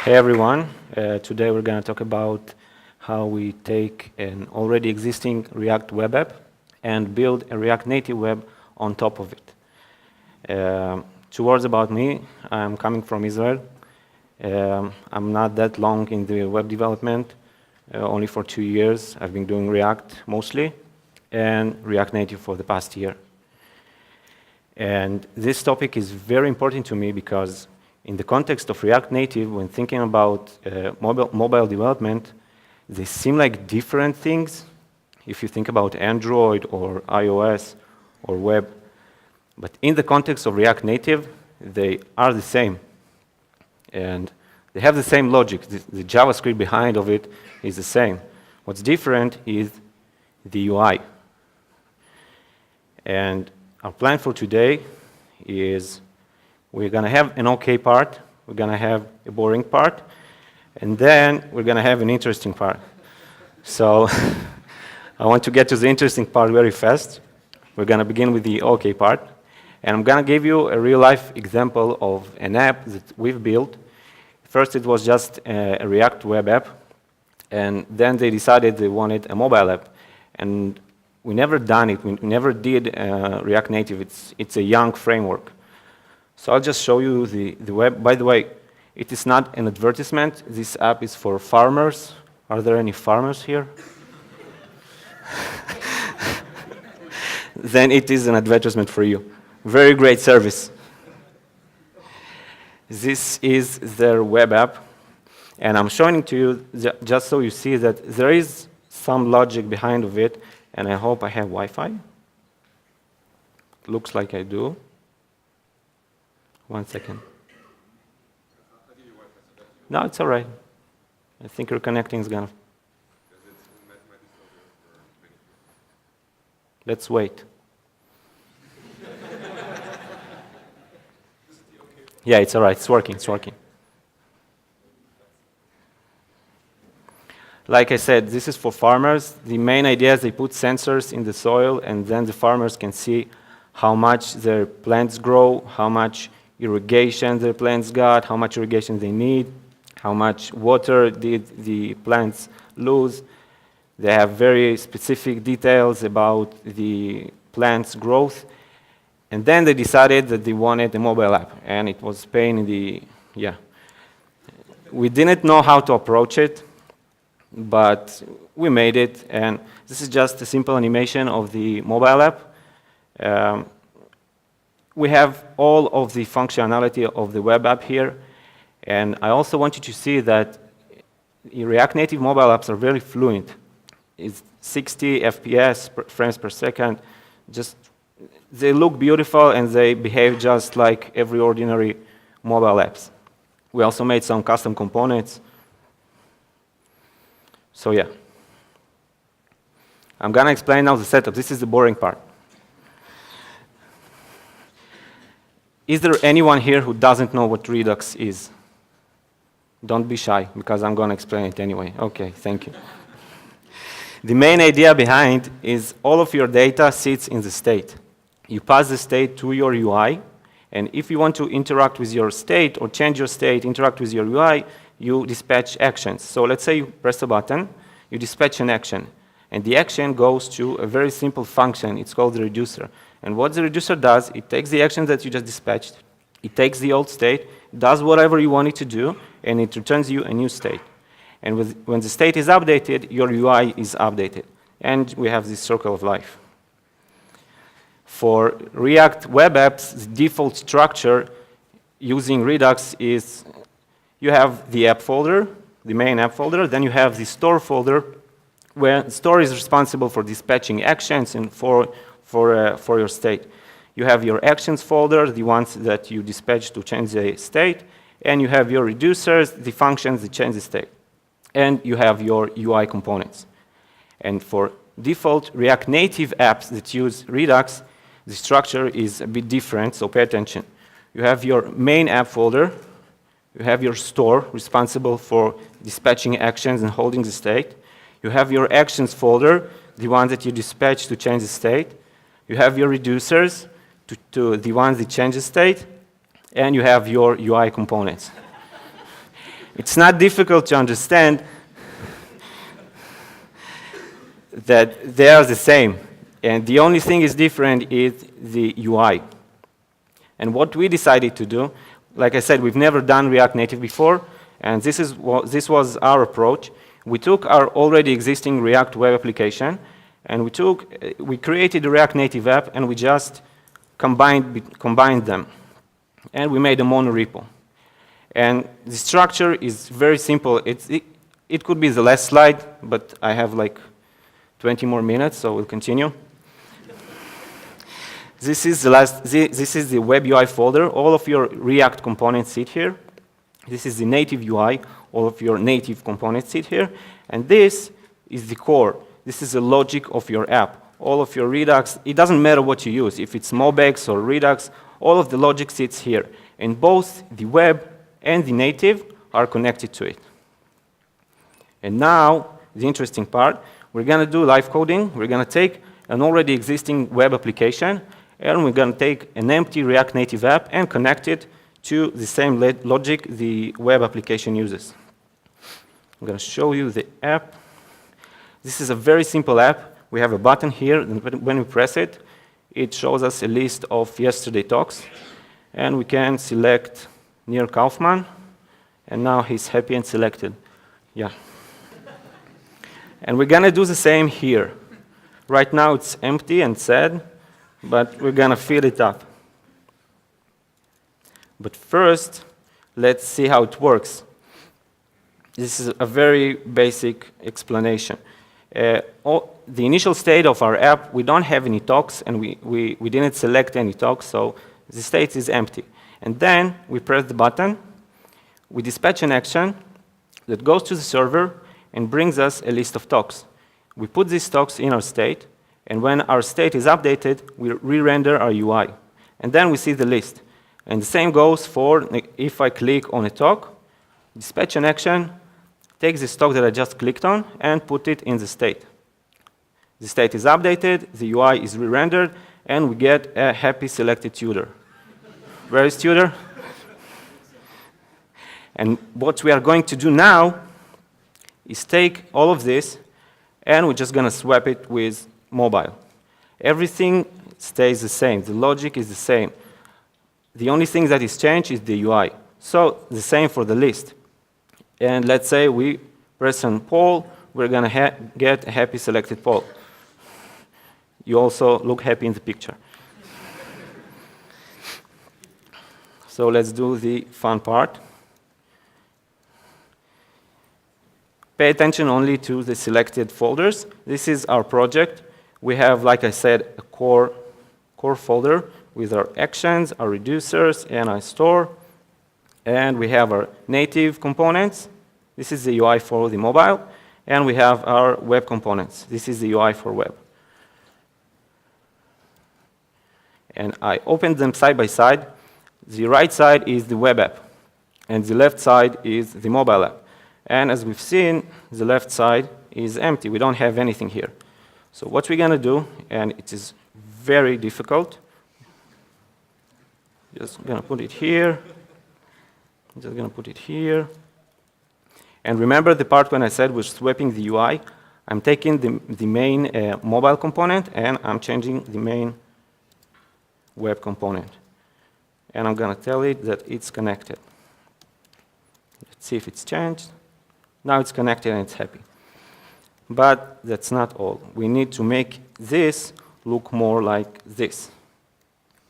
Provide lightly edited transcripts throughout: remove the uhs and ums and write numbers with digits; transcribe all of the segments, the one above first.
Hey everyone, today we're going to talk about how we take an already existing React web app and build a React Native web on top of it. Two words about me, I'm coming from Israel. I'm not that long in the web development, only for 2 years. I've been doing React mostly and React Native for the past year. And this topic is very important to me because in the context of React Native, when thinking about mobile development, they seem like different things if you think about Android or iOS or web. But in the context of React Native, they are the same. And they have the same logic. The JavaScript behind of it is the same. What's different is the UI. And our plan for today is we're going to have an OK part, we're going to have a boring part, and then we're going to have an interesting part. So I want to get to the interesting part very fast. We're going to begin with the OK part. And I'm going to give you a real-life example of an app that we've built. First, it was just a React web app, and then they decided they wanted a mobile app. And we never done it. We never did React Native. It's a young framework. So I'll just show you the web. By the way, it is not an advertisement. This app is for farmers. Are there any farmers here? Then it is an advertisement for you. Very great service. This is their web app. And I'm showing it to you just so you see that there is some logic behind of it. And I hope I have Wi-Fi. Looks like I do. 1 second. No, it's all right. I think reconnecting is gonna. Let's wait. Yeah, it's all right. It's working. It's working. Like I said, this is for farmers. The main idea is they put sensors in the soil, and then the farmers can see how much their plants grow, how much irrigation their plants got, how much irrigation they need, how much water did the plants lose. They have very specific details about the plant's growth. And then they decided that they wanted a mobile app, and it was pain in the, yeah. We didn't know how to approach it, but we made it, and this is just a simple animation of the mobile app. We have all of the functionality of the web app here, and I also want you to see that React Native mobile apps are very fluent. It's 60 FPS, frames per second. Just, they look beautiful and they behave just like every ordinary mobile apps. We also made some custom components. So yeah. I'm gonna explain now the setup. This is the boring part. Is there anyone here who doesn't know what Redux is? Don't be shy, because I'm going to explain it anyway. Okay, thank you. The main idea behind is all of your data sits in the state. You pass the state to your UI, and if you want to interact with your state or change your state, interact with your UI, you dispatch actions. So let's say you press a button, you dispatch an action, and the action goes to a very simple function. It's called the reducer. And what the reducer does, it takes the action that you just dispatched, it takes the old state, does whatever you want it to do, and it returns you a new state. And when the state is updated, your UI is updated. And we have this circle of life. For React web apps, the default structure using Redux is you have the app folder, the main app folder, then you have the store folder, where the store is responsible for dispatching actions and for your state. You have your actions folder, the ones that you dispatch to change the state, and you have your reducers, the functions that change the state. And you have your UI components. And for default React Native apps that use Redux, the structure is a bit different, so pay attention. You have your main app folder, you have your store responsible for dispatching actions and holding the state. You have your actions folder, the one that you dispatch to change the state. You have your reducers, to the ones that change the state. And you have your UI components. It's not difficult to understand that they are the same. And the only thing is different is the UI. And what we decided to do, like I said, we've never done React Native before, and this was our approach. We took our already existing React web application, and we created a React Native app, and we just combined them. And we made a mono repo. And the structure is very simple. It could be the last slide, but I have like 20 more minutes, so we'll continue. This is the web UI folder. All of your React components sit here. This is the native UI. All of your native components sit here. And this is the core. This is the logic of your app. All of your Redux, it doesn't matter what you use. If it's MobX or Redux, all of the logic sits here. And both the web and the native are connected to it. And now, the interesting part, we're going to do live coding. We're going to take an already existing web application, and we're going to take an empty React Native app and connect it to the same logic the web application uses. I'm going to show you the app. This is a very simple app. We have a button here, and when we press it, it shows us a list of yesterday talks. And we can select Nir Kaufman, and now he's happy and selected. Yeah. And we're going to do the same here. Right now it's empty and sad, but we're going to fill it up. But first, let's see how it works. This is a very basic explanation. The initial state of our app, we don't have any talks, and we didn't select any talks, so the state is empty. And then we press the button, we dispatch an action that goes to the server and brings us a list of talks. We put these talks in our state, and when our state is updated, we re-render our UI. And then we see the list. And the same goes for if I click on a talk, dispatch an action, take this talk that I just clicked on, and put it in the state. The state is updated, the UI is re-rendered, and we get a happy selected tutor. Where is tutor? And what we are going to do now is take all of this, and we're just going to swap it with mobile. Everything stays the same. The logic is the same. The only thing that is changed is the UI. So the same for the list. And let's say we press on poll, we're going to get a happy selected poll. You also look happy in the picture. So let's do the fun part. Pay attention only to the selected folders. This is our project. We have, like I said, a core folder with our actions, our reducers, and our store. And we have our native components. This is the UI for the mobile. And we have our web components. This is the UI for web. And I opened them side by side. The right side is the web app, and the left side is the mobile app. And as we've seen, the left side is empty. We don't have anything here. So what we're going to do, and it is very difficult, just going to put it here, just going to put it here. And remember the part when I said we're swapping the UI? I'm taking the main mobile component, and I'm changing the main web component. And I'm going to tell it that it's connected. Let's see if it's changed. Now it's connected and it's happy. But that's not all. We need to make this look more like this.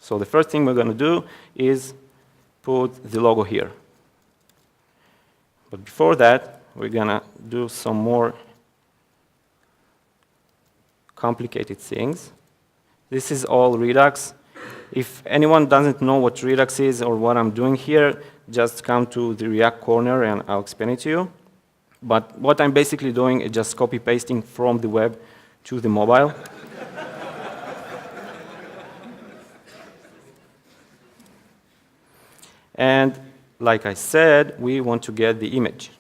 So the first thing we're going to do is put the logo here. But before that, we're going to do some more complicated things. This is all Redux. If anyone doesn't know what Redux is or what I'm doing here, just come to the React corner and I'll explain it to you. But what I'm basically doing is just copy-pasting from the web to the mobile. And like I said, we want to get the image.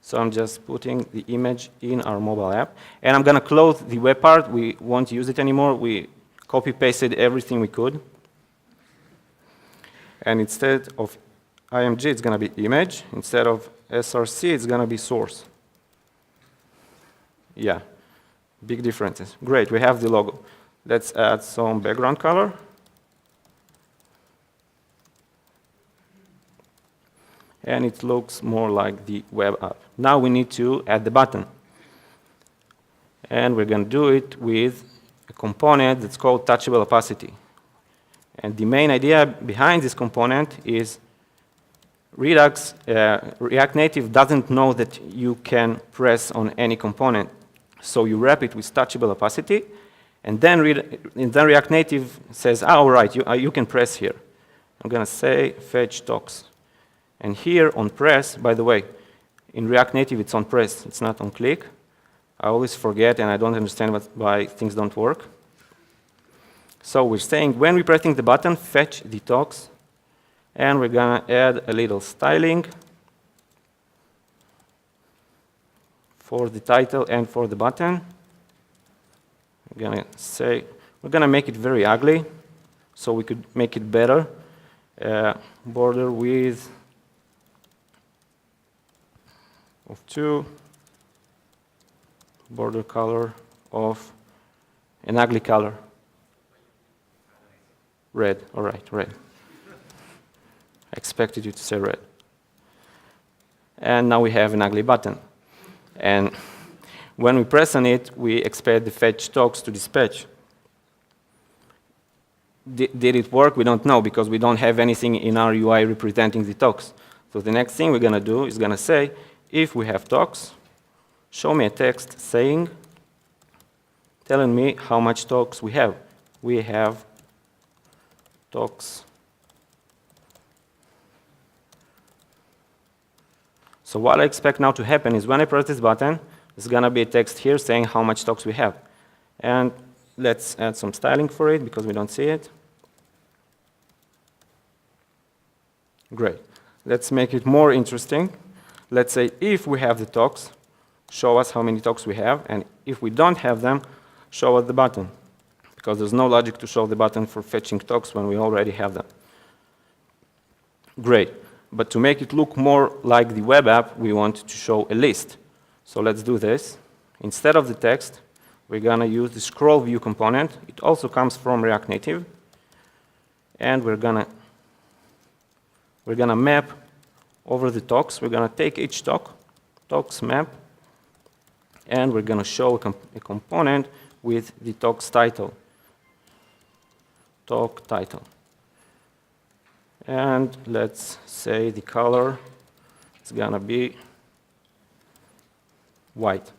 So I'm just putting the image in our mobile app. And I'm going to close the web part. We won't use it anymore. We copy-pasted everything we could. And instead of IMG, it's going to be image. Instead of src, it's going to be source. Yeah, big differences. Great, we have the logo. Let's add some background color. And it looks more like the web app. Now we need to add the button. And we're going to do it with a component that's called touchable opacity. And the main idea behind this component is Redux, React Native doesn't know that you can press on any component. So you wrap it with touchable opacity, and then React Native says, all right, you can press here. I'm going to say fetch talks. And here on press, by the way, in React Native it's on press, it's not on click. I always forget and I don't understand why things don't work. So we're saying when we're pressing the button, fetch the talks, and we're going to add a little styling for the title and for the button. We're going to say, we're going to make it very ugly so we could make it better. Border width of 2, border color of an ugly color. Red, all right, red. I expected you to say red. And now we have an ugly button. And when we press on it, we expect the fetch talks to dispatch. Did it work? We don't know because we don't have anything in our UI representing the talks. So the next thing we're going to do is going to say, if we have talks, show me a text saying, telling me how much talks we have. We have talks. So what I expect now to happen is when I press this button, there's going to be a text here saying how much talks we have. And let's add some styling for it because we don't see it. Great. Let's make it more interesting. Let's say if we have the talks, show us how many talks we have. And if we don't have them, show us the button. Because there's no logic to show the button for fetching talks when we already have them. Great. But to make it look more like the web app, we want to show a list. So let's do this. Instead of the text, we're going to use the scroll view component. It also comes from React Native. And we're going to map over the talks. We're going to take each talk, talks map, and we're going to show a component with the talks title. Talk title. And let's say the color is going to be white.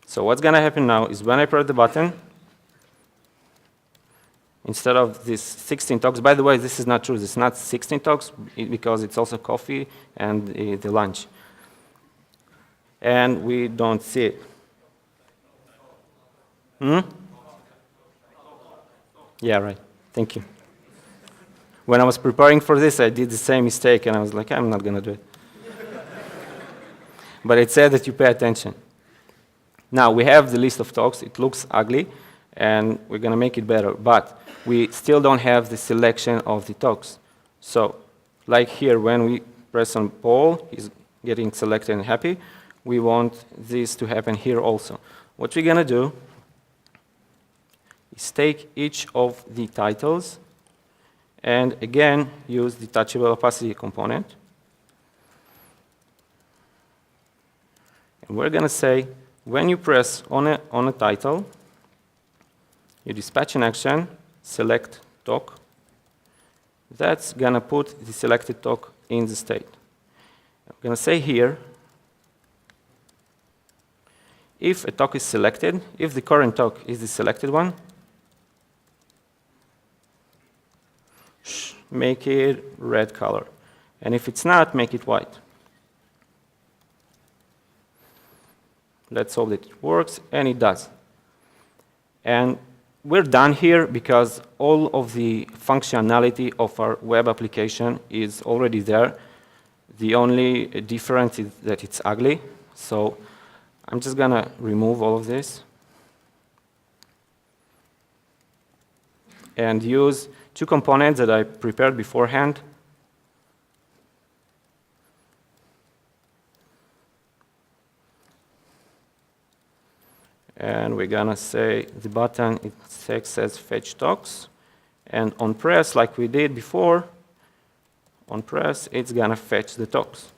So what's going to happen now is when I press the button, instead of this 16 talks, by the way, this is not true. This is not 16 talks because it's also coffee and the lunch. And we don't see it. Yeah, right. Thank you. When I was preparing for this, I did the same mistake, and I was like, I'm not going to do it. But it said that you pay attention. Now, we have the list of talks. It looks ugly, and we're going to make it better. But we still don't have the selection of the talks. So, like here, when we press on Paul, he's getting selected and happy. We want this to happen here also. What we're going to do is take each of the titles and again use the touchable opacity component. And we're going to say when you press on a title, you dispatch an action, select talk. That's going to put the selected talk in the state. I'm going to say here, if a talk is selected, if the current talk is the selected one, make it red color. And if it's not, make it white. Let's hope that it works, and it does. And we're done here because all of the functionality of our web application is already there. The only difference is that it's ugly. So I'm just going to remove all of this and use two components that I prepared beforehand. and we're gonna say the button it says fetch talks, and on press, like we did before, on press, it's gonna fetch the talks.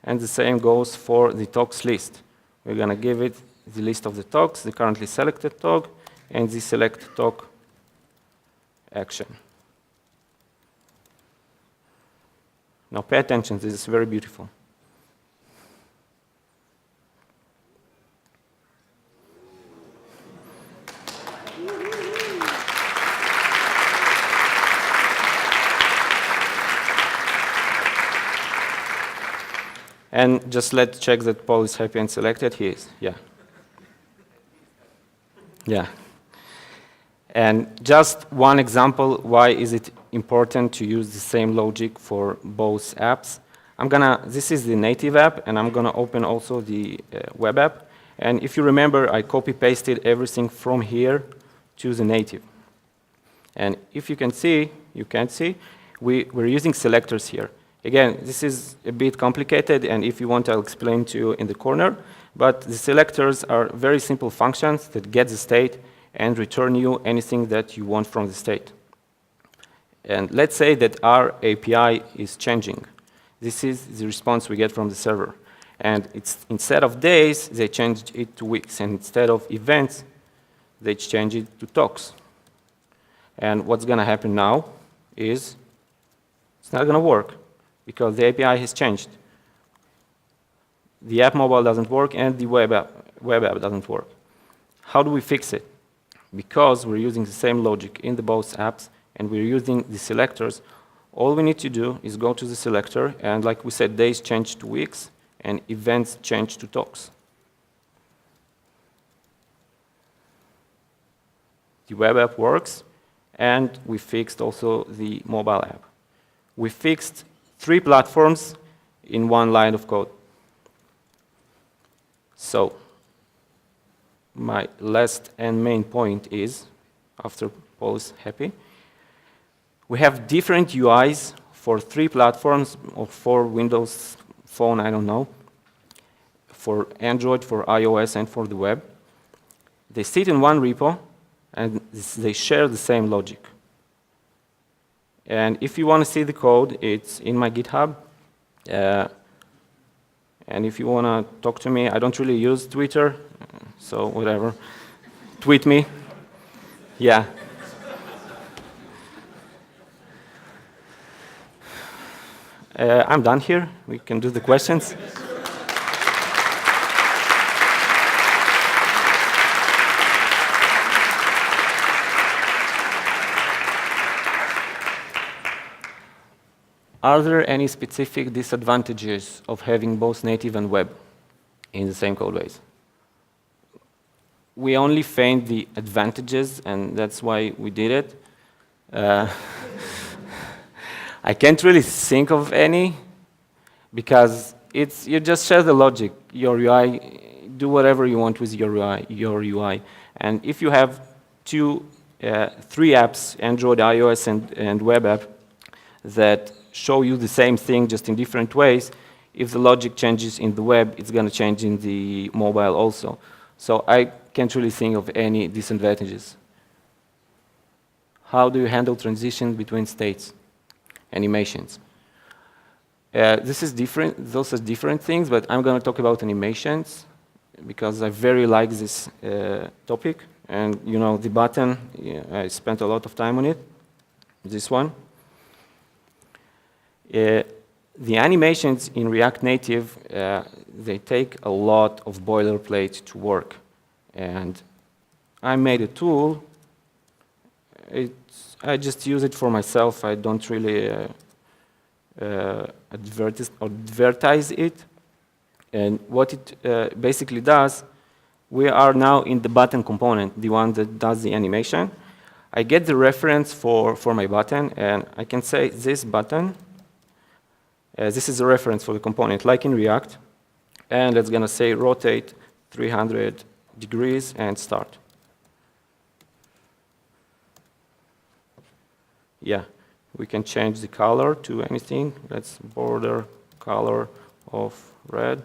And the same goes for the talks list. We're gonna give it the list of the talks, the currently selected talk, and the select talk action. Now pay attention, this is very beautiful. And just let's check that Paul is happy and selected. He is, yeah. Yeah. And just one example, why is it important to use the same logic for both apps? This is the native app, and I'm gonna open also the web app. And if you remember, I copy-pasted everything from here to the native. And if you can see, we're using selectors here. Again, this is a bit complicated, and if you want, I'll explain to you in the corner. But the selectors are very simple functions that get the state and return you anything that you want from the state. And let's say that our API is changing. This is the response we get from the server. And it's instead of days, they changed it to weeks. And instead of events, they change it to talks. And what's going to happen now is it's not going to work because the API has changed. The app mobile doesn't work and the web app doesn't work. How do we fix it? Because we're using the same logic in the both apps and we're using the selectors, all we need to do is go to the selector and, like we said, days change to weeks and events change to talks. The web app works, and we fixed also the mobile app. We fixed 3 platforms in 1 line of code. So my last and main point is, after Paul is happy, we have different UIs for 3 platforms, or for Windows Phone, I don't know, for Android, for iOS, and for the web. They sit in 1 repo, and they share the same logic. And if you want to see the code, it's in my GitHub. And if you want to talk to me, I don't really use Twitter, so whatever. Tweet me. Yeah. I'm done here. We can do the questions. Are there any specific disadvantages of having both native and web in the same code base? We only found the advantages, and that's why we did it. I can't really think of any, because you just share the logic. Your UI, do whatever you want with your UI. And if you have 3 apps, Android, iOS, and web app, that show you the same thing just in different ways, if the logic changes in the web, it's going to change in the mobile also. So I can't really think of any disadvantages. How do you handle transition between states? Animations. This is different. Those are different things, but I'm going to talk about animations because I very like this topic. And you know, the button, I spent a lot of time on it. This one. The animations in React Native, they take a lot of boilerplate to work. And I made a tool. I just use it for myself. I don't really advertise it. And what it basically does, we are now in the button component, the one that does the animation. I get the reference for my button, and I can say this button, this is a reference for the component, like in React. And it's going to say rotate 300 degrees and start. Yeah, we can change the color to anything. Let's border color of red.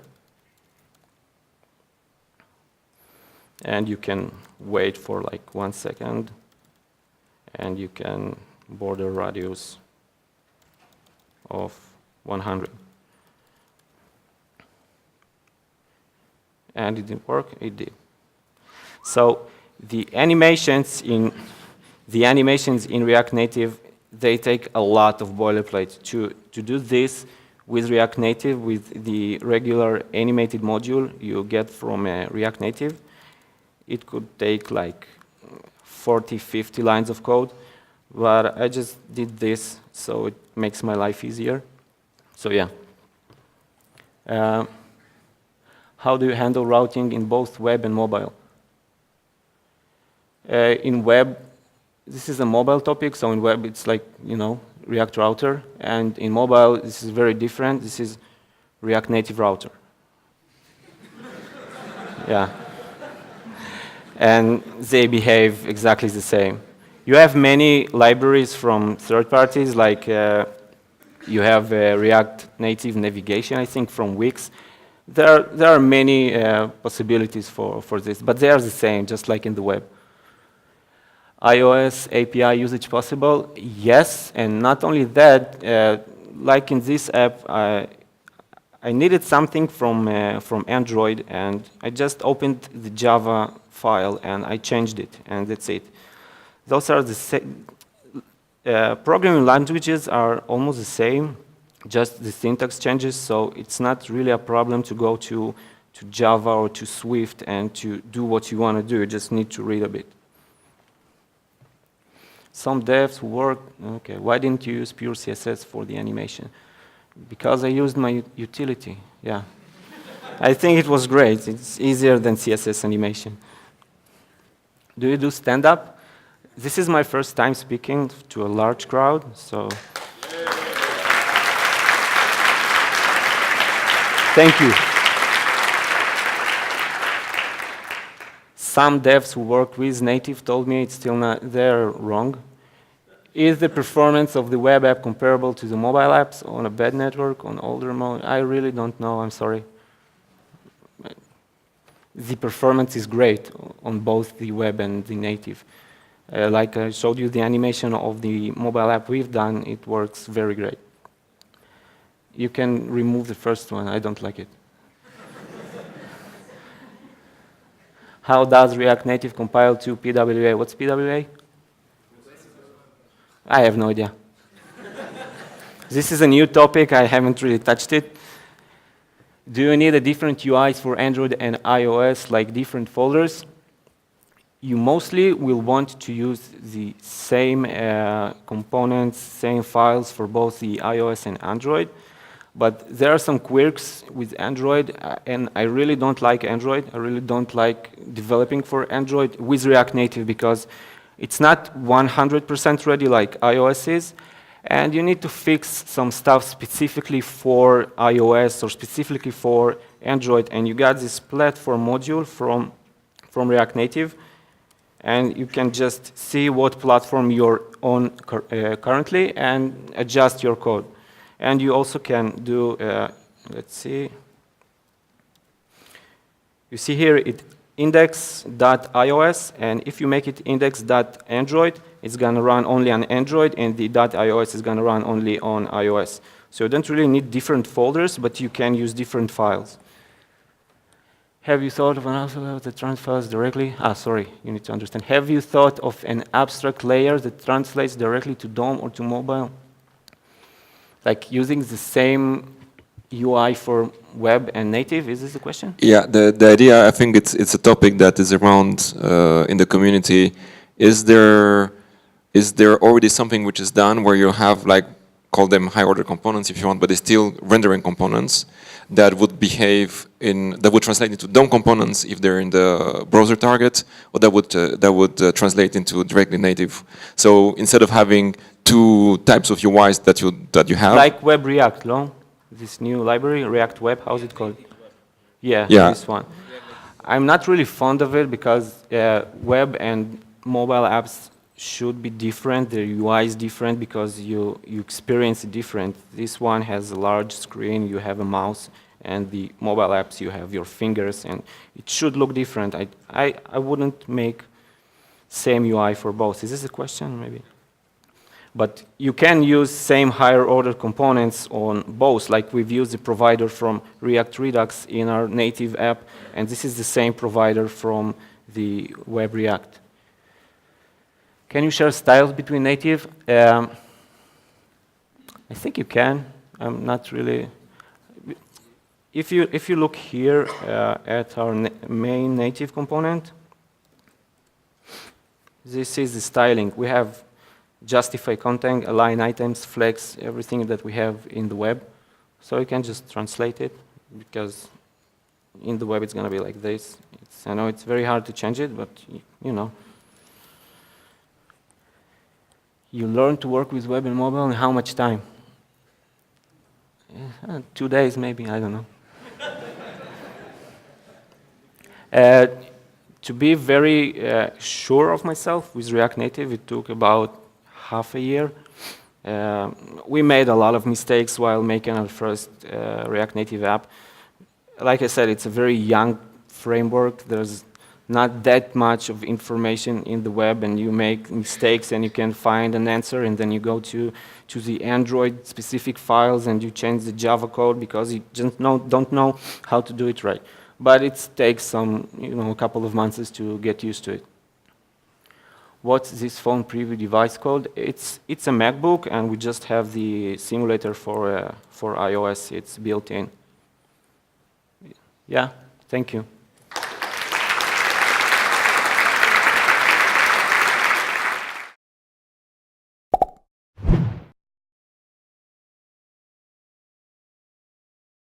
And you can wait for like 1 second, and you can border radius of 100. And it didn't work, it did. So the animations in React Native, they take a lot of boilerplate. To do this with React Native, with the regular animated module you get from React Native, it could take like 40, 50 lines of code. But I just did this, so it makes my life easier. So yeah. How do you handle routing in both web and mobile? In web, this is a mobile topic, so in web it's like, React Router, and in mobile this is very different. This is React Native Router. Yeah. And they behave exactly the same. You have many libraries from third parties, like you have React Native Navigation, I think, from Wix. There are many possibilities for this, but they are the same, just like in the web. iOS API usage possible? Yes, and not only that, like in this app, I needed something from Android, and I just opened the Java file and I changed it, and that's it. Those are the same. Programming languages are almost the same, just the syntax changes, so it's not really a problem to go to Java or to Swift and to do what you want to do. You just need to read a bit. Some devs work, okay, why didn't you use pure CSS for the animation? Because I used my utility, yeah. I think it was great. It's easier than CSS animation. Do you do stand-up? This is my first time speaking to a large crowd, so. Thank you. Some devs who work with native told me it's still not, they're wrong. Is the performance of the web app comparable to the mobile apps on a bad network, on older mode? I really don't know, I'm sorry. The performance is great on both the web and the native. Like I showed you the animation of the mobile app we've done, it works very great. You can remove the first one, I don't like it. How does React Native compile to PWA? What's PWA? I have no idea. This is a new topic, I haven't really touched it. Do you need a different UIs for Android and iOS, like different folders? You mostly will want to use the same components, same files for both the iOS and Android. But there are some quirks with Android, and I really don't like Android. I really don't like developing for Android with React Native because it's not 100% ready like iOS is. And you need to fix some stuff specifically for iOS or specifically for Android. And you got this platform module from React Native. And you can just see what platform you're on currently and adjust your code. And you also can do, let's see. You see here it index.ios, and if you make it index.android, it's going to run only on Android, and the .ios is going to run only on iOS. So you don't really need different folders, but you can use different files. Have you thought of an abstract layer that translates directly? Sorry, you need to understand. Have you thought of an abstract layer that translates directly to DOM or to mobile? Like using the same UI for web and native, is this the question? Yeah, the idea, I think it's a topic that is around in the community. Is there already something which is done where you have, like, call them high order components if you want, but they're still rendering components that would behave that would translate into DOM components if they're in the browser target, or that would translate into directly native. So instead of having two types of UIs that you have, like Web React, no? This new library, React Web, how's it called? Yeah, this one. I'm not really fond of it because web and mobile apps should be different. The UI is different because you experience it different. This one has a large screen, you have a mouse, and the mobile apps, you have your fingers, and it should look different. I wouldn't make same UI for both. Is this a question, maybe? But you can use same higher order components on both, like we've used the provider from React Redux in our native app, and this is the same provider from the web React. Can you share styles between native? I think you can. I'm not really. If you look here at our main native component, this is the styling. We have justify content, align items, flex, everything that we have in the web. So you can just translate it, because in the web it's going to be like this. I know it's very hard to change it, but you know. You learn to work with web and mobile in how much time? 2 days maybe, I don't know. To be very sure of myself with React Native, it took about half a year. We made a lot of mistakes while making our first React Native app. Like I said, it's a very young framework. There's not that much of information in the web, and you make mistakes and you can find an answer, and then you go to the Android specific files and you change the Java code because you just don't know how to do it right. But it takes some, a couple of months to get used to it. What's this phone preview device called? It's a MacBook, and we just have the simulator for iOS. It's built in. Yeah, thank you.